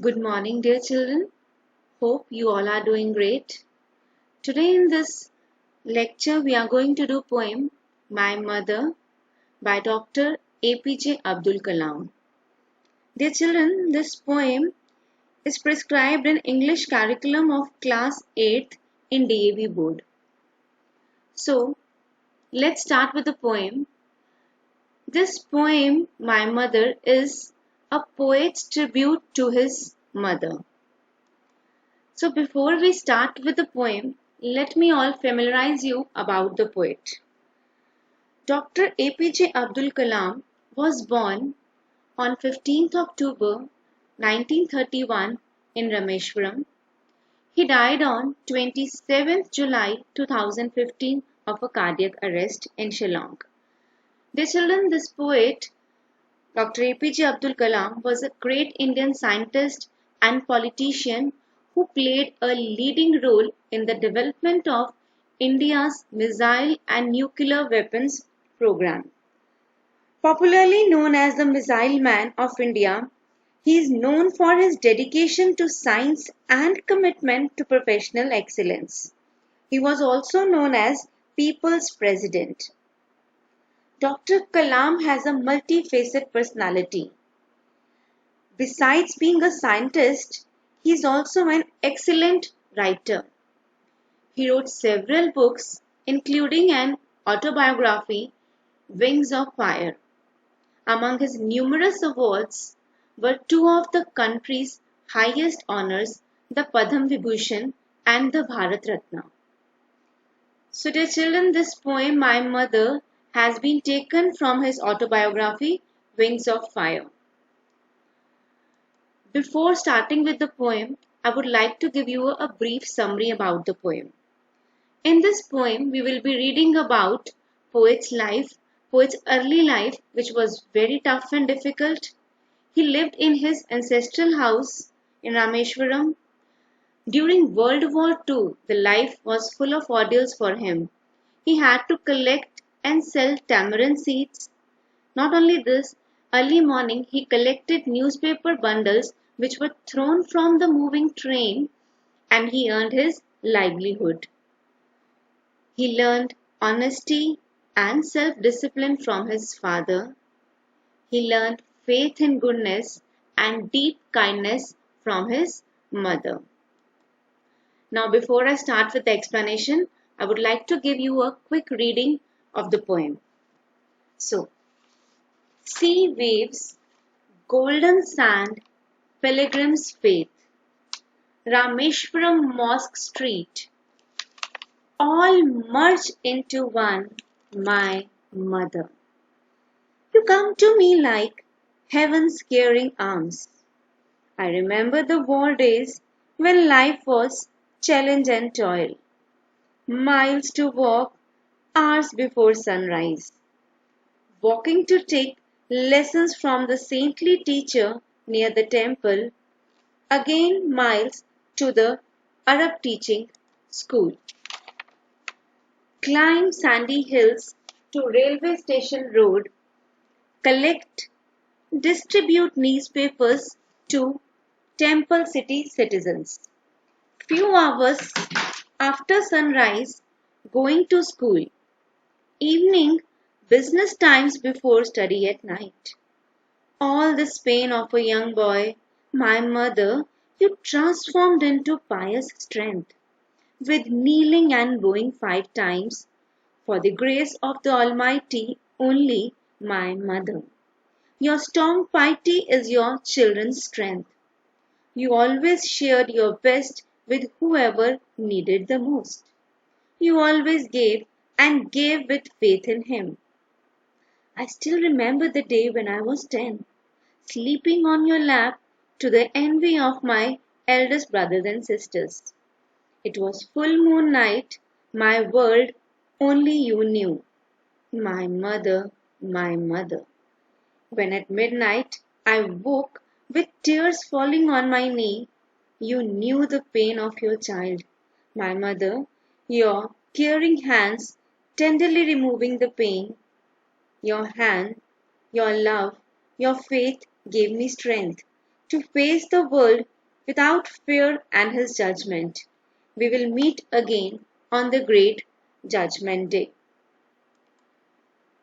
Good morning, dear children. Hope you all are doing great. Today in this lecture, we are going to do poem My Mother by Dr. APJ Abdul Kalam. Dear children, this poem is prescribed in English curriculum of class 8th in DAV board. So, let's start with the poem. This poem, My Mother, is a poet's tribute to his mother. So before we start with the poem, let me all familiarize you about the poet. Dr. APJ Abdul Kalam was born on 15th October 1931 in Rameshwaram. He died on 27th July 2015 of a cardiac arrest in Shillong. Dear children, this poet, Dr. APJ Abdul Kalam, was a great Indian scientist and politician who played a leading role in the development of India's missile and nuclear weapons program. Popularly known as the Missile Man of India, he is known for his dedication to science and commitment to professional excellence. He was also known as People's President. Dr. Kalam has a multifaceted personality. Besides being a scientist, he is also an excellent writer. He wrote several books, including an autobiography, Wings of Fire. Among his numerous awards were two of the country's highest honors, the Padma Vibhushan and the Bharat Ratna. So dear children, this poem, My Mother, has been taken from his autobiography, Wings of Fire. Before starting with the poem, I would like to give you a brief summary about the poem. In this poem, we will be reading about poet's early life, which was very tough and difficult. He lived in his ancestral house in Rameshwaram. During World War II, the life was full of ordeals for him. He had to collect and sell tamarind seeds. Not only this, early morning he collected newspaper bundles which were thrown from the moving train, and he earned his livelihood. He learned honesty and self-discipline from his father. He learned faith in goodness and deep kindness from his mother. Now, before I start with the explanation, I would like to give you a quick reading of the poem. So, sea waves, golden sand, pilgrim's faith, Rameshwaram Mosque Street, all merge into one, my mother. You come to me like heaven's caring arms. I remember the war days when life was challenge and toil. Miles to walk, hours before sunrise. Walking to take lessons from the saintly teacher near the temple. Again miles to the Arab teaching school. Climb sandy hills to railway station road. Collect, distribute newspapers to temple city citizens. Few hours after sunrise, going to school. Evening, business times before study at night. All this pain of a young boy, my mother, you transformed into pious strength. With kneeling and bowing 5 times, for the grace of the Almighty, only my mother. Your strong piety is your children's strength. You always shared your best with whoever needed the most. You always gave and gave with faith in Him. I still remember the day when I was 10, sleeping on your lap to the envy of my eldest brothers and sisters. It was full moon night, my world only you knew. My mother, my mother. When at midnight I woke with tears falling on my knee, you knew the pain of your child. My mother, your caring hands tenderly removing the pain. Your hand, your love, your faith gave me strength to face the world without fear and his judgment. We will meet again on the great judgment day.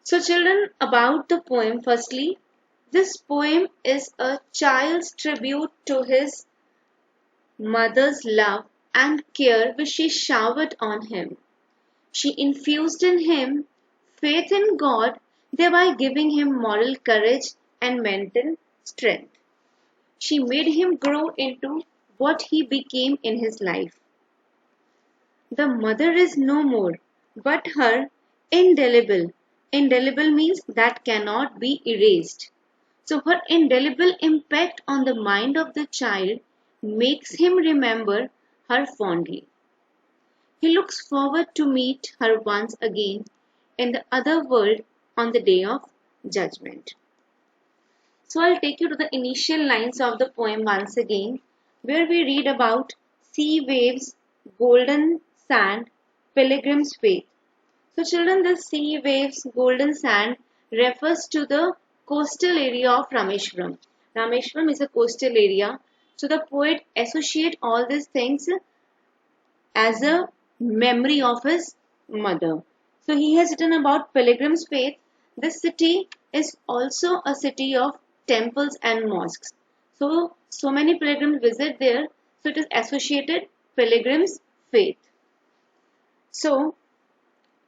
So children, about the poem, firstly, this poem is a child's tribute to his mother's love and care which she showered on him. She infused in him faith in God, thereby giving him moral courage and mental strength. She made him grow into what he became in his life. The mother is no more, but her indelible. Indelible means that cannot be erased. So her indelible impact on the mind of the child makes him remember her fondly. He looks forward to meet her once again in the other world on the day of judgment. So I'll take you to the initial lines of the poem once again, where we read about sea waves, golden sand, pilgrim's faith. So children, the sea waves, golden sand refers to the coastal area of Rameshwaram. Rameshwaram is a coastal area. So the poet associate all these things as a memory of his mother. So he has written about pilgrim's faith. This city is also a city of temples and mosques. So many pilgrims visit there. So it is associated pilgrim's faith. So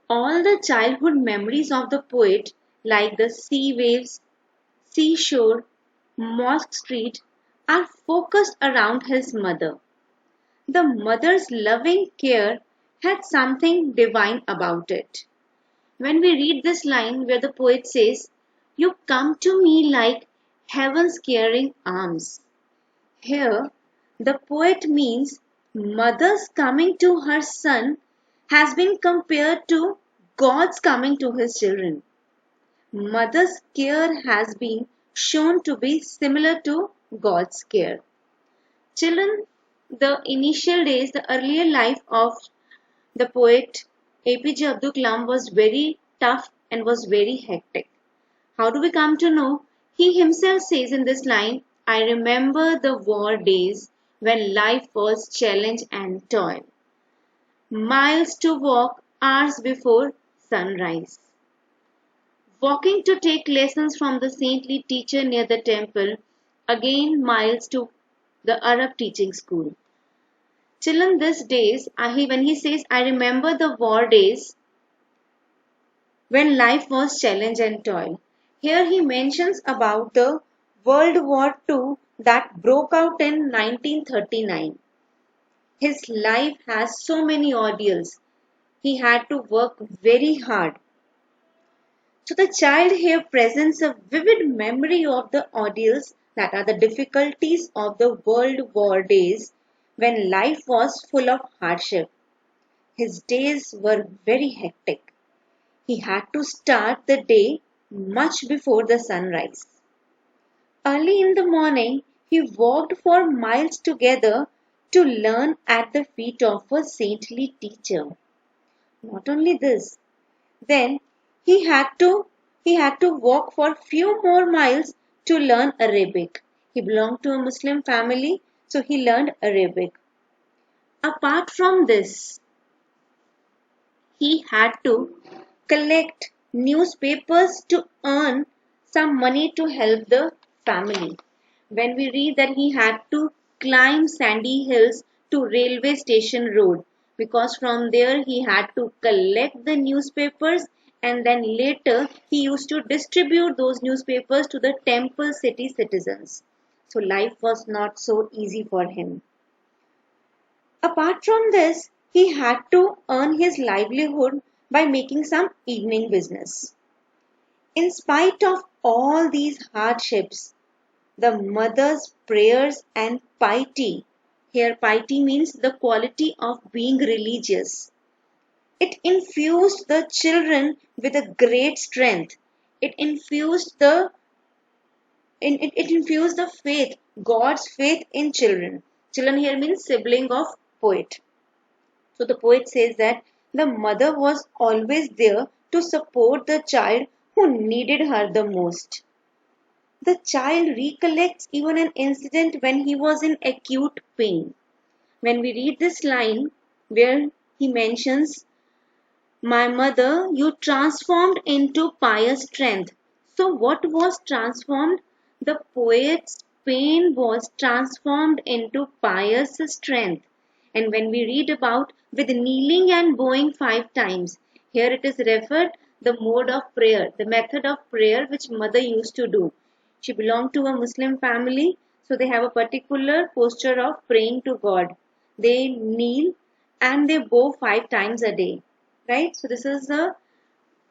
all the childhood memories of the poet, like the sea waves, seashore, mosque street, are focused around his mother. The mother's loving care had something divine about it. When we read this line where the poet says, "You come to me like heaven's caring arms." Here, the poet means mother's coming to her son has been compared to God's coming to his children. Mother's care has been shown to be similar to God's care. Children, the initial days, the earlier life of the poet APJ Abdul Kalam was very tough and was very hectic. How do we come to know? He himself says in this line, "I remember the war days when life was challenge and toil. Miles to walk hours before sunrise. Walking to take lessons from the saintly teacher near the temple, again miles to the Arab teaching school." Children, these days, when he says, "I remember the war days when life was challenge and toil." Here he mentions about the World War II that broke out in 1939. His life has so many ordeals. He had to work very hard. So the child here presents a vivid memory of the ordeals, that are the difficulties of the World War days when life was full of hardship. His days were very hectic. He had to start the day much before the sunrise. Early in the morning, he walked for miles together to learn at the feet of a saintly teacher. Not only this, then he had to walk for few more miles to learn Arabic. He belonged to a Muslim family, so he learned Arabic. Apart from this, he had to collect newspapers to earn some money to help the family. When we read that he had to climb sandy hills to railway station road, because from there he had to collect the newspapers, and then later he used to distribute those newspapers to the temple city citizens. So life was not so easy for him. Apart from this, he had to earn his livelihood by making some evening business. In spite of all these hardships, the mother's prayers and piety, here piety means the quality of being religious, it infused the children with a great strength. It infused the faith, God's faith in children. Children here means sibling of poet. So the poet says that the mother was always there to support the child who needed her the most. the child recollects even an incident when he was in acute pain. When we read this line where he mentions, "My mother, you transformed into pious strength." So, what was transformed? The poet's pain was transformed into pious strength. And when we read about with kneeling and bowing 5 times, here it is referred the mode of prayer, the method of prayer which mother used to do. She belonged to a Muslim family, so they have a particular posture of praying to God. They kneel and they bow 5 times a day, right? So this is the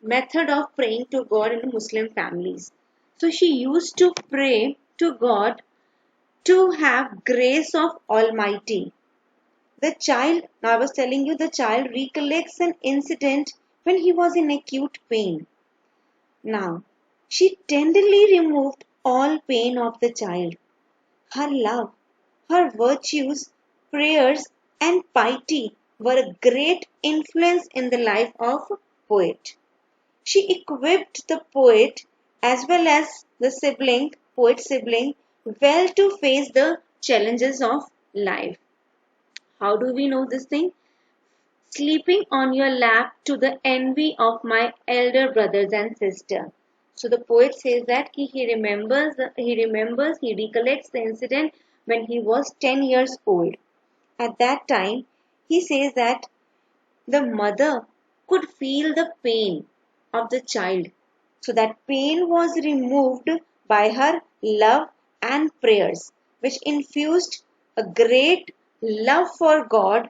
method of praying to God in Muslim families. So she used to pray to God to have grace of Almighty. The child, now I was telling you, the child recollects an incident when he was in acute pain. Now, she tenderly removed all pain of the child. Her love, her virtues, prayers, and piety were a great influence in the life of poet. She equipped the poet as well as the poet sibling, well to face the challenges of life. How do we know this thing? Sleeping on your lap to the envy of my elder brothers and sisters. So the poet says that he recollects the incident when he was 10 years old. At that time, he says that the mother could feel the pain of the child. So that pain was removed by her love and prayers, which infused a great love for God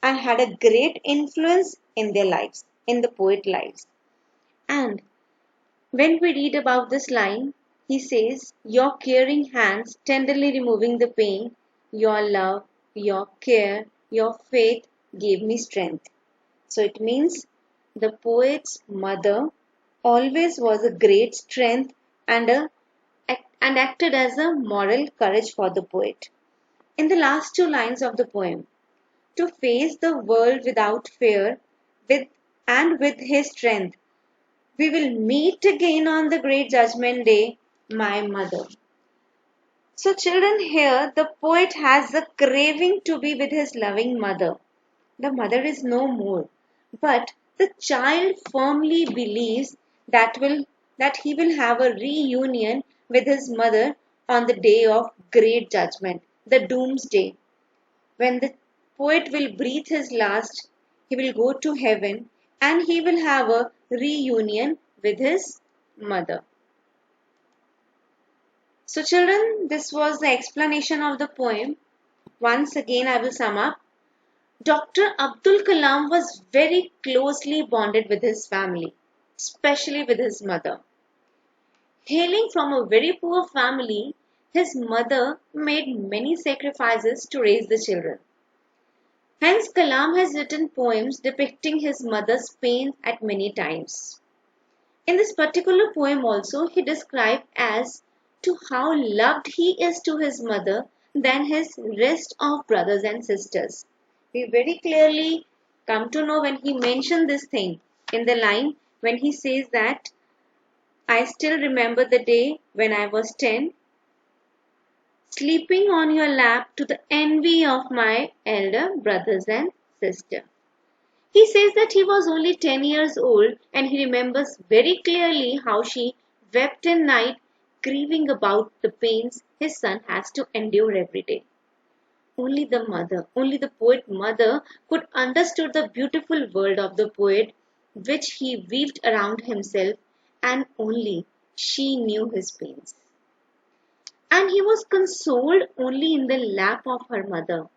and had a great influence in their lives, in the poet's lives. And when we read about this line, he says, "Your caring hands tenderly removing the pain, your love, your care, your faith gave me strength." So it means the poet's mother always was a great strength and acted as a moral courage for the poet. In the last 2 lines of the poem, "To face the world without fear, with with his strength, we will meet again on the great judgment day, my mother." So children, here the poet has the craving to be with his loving mother. The mother is no more, but the child firmly believes that he will have a reunion with his mother on the day of great judgment, the doomsday. When the poet will breathe his last, he will go to heaven and he will have a reunion with his mother. So children, this was the explanation of the poem. Once again, I will sum up. Dr. Abdul Kalam was very closely bonded with his family, especially with his mother. Hailing from a very poor family, his mother made many sacrifices to raise the children. Hence, Kalam has written poems depicting his mother's pain at many times. In this particular poem also, he described as to how loved he is to his mother than his rest of brothers and sisters. We very clearly come to know when he mentioned this thing in the line when he says that I still remember the day when I was 10, sleeping on your lap to the envy of my elder brothers and sisters. He says that he was only 10 years old and he remembers very clearly how she wept in night, grieving about the pains his son has to endure every day. Only the poet mother could understood the beautiful world of the poet which he weaved around himself, and only she knew his pains. And he was consoled only in the lap of her mother.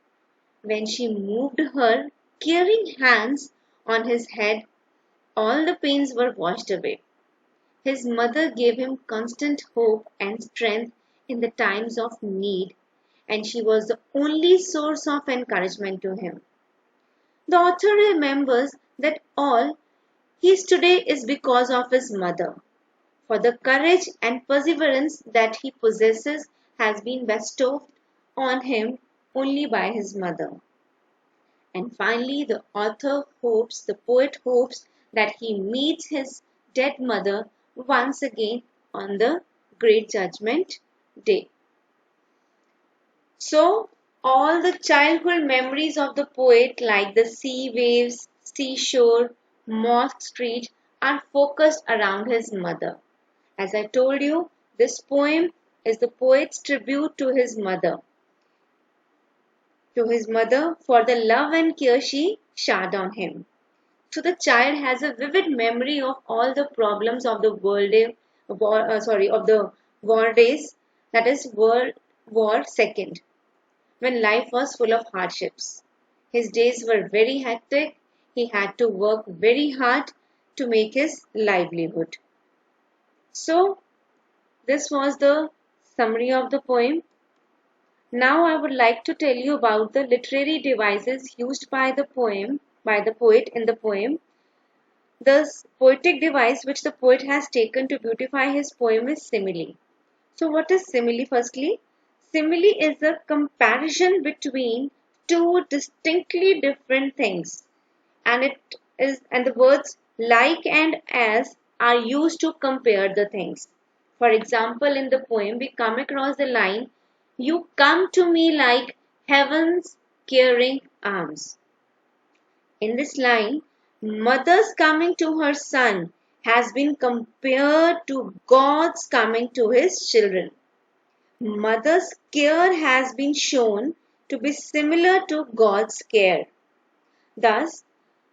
When she moved her caring hands on his head, all the pains were washed away. His mother gave him constant hope and strength in the times of need, and she was the only source of encouragement to him. The author remembers that all he is today is because of his mother, for the courage and perseverance that he possesses has been bestowed on him only by his mother. And finally, the poet hopes that he meets his dead mother once again on the Great Judgment Day. So, all the childhood memories of the poet, like the sea waves, seashore, Mosque Street, are focused around his mother. As I told you, this poem is the poet's tribute to his mother. For the love and care she showered on him. So the child has a vivid memory of all the problems of the of the war days, that is World War II, when life was full of hardships. His days were very hectic. He had to work very hard to make his livelihood. So this was the summary of the poem. Now I would like to tell you about the literary devices used by the poet in the poem. The poetic device which the poet has taken to beautify his poem is simile. So what is simile firstly? Simile is a comparison between two distinctly different things, and the words like and as are used to compare the things. For example, in the poem we come across the line, "You come to me like heaven's caring arms." In this line, mother's coming to her son has been compared to God's coming to his children. Mother's care has been shown to be similar to God's care. Thus,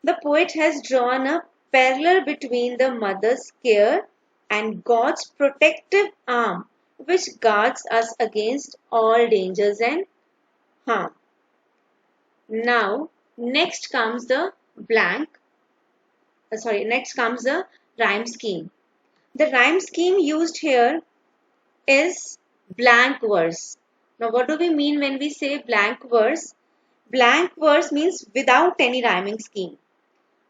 the poet has drawn a parallel between the mother's care and God's protective arm, which guards us against all dangers and harm. Now, next comes the rhyme scheme. The rhyme scheme used here is blank verse. Now, what do we mean when we say blank verse? Blank verse means without any rhyming scheme.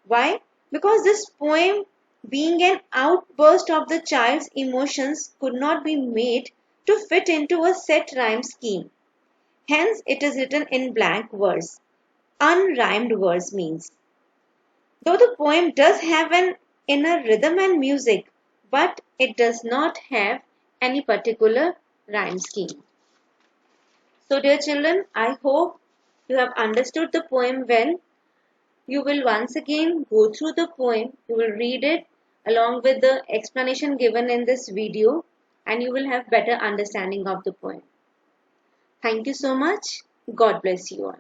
Why? Because this poem, being an outburst of the child's emotions, could not be made to fit into a set rhyme scheme. Hence, it is written in blank verse. Unrhymed verse means. Though the poem does have an inner rhythm and music, but it does not have any particular rhyme scheme. So, dear children, I hope you have understood the poem well. You will once again go through the poem, you will read it along with the explanation given in this video, and you will have better understanding of the poem. Thank you so much. God bless you all.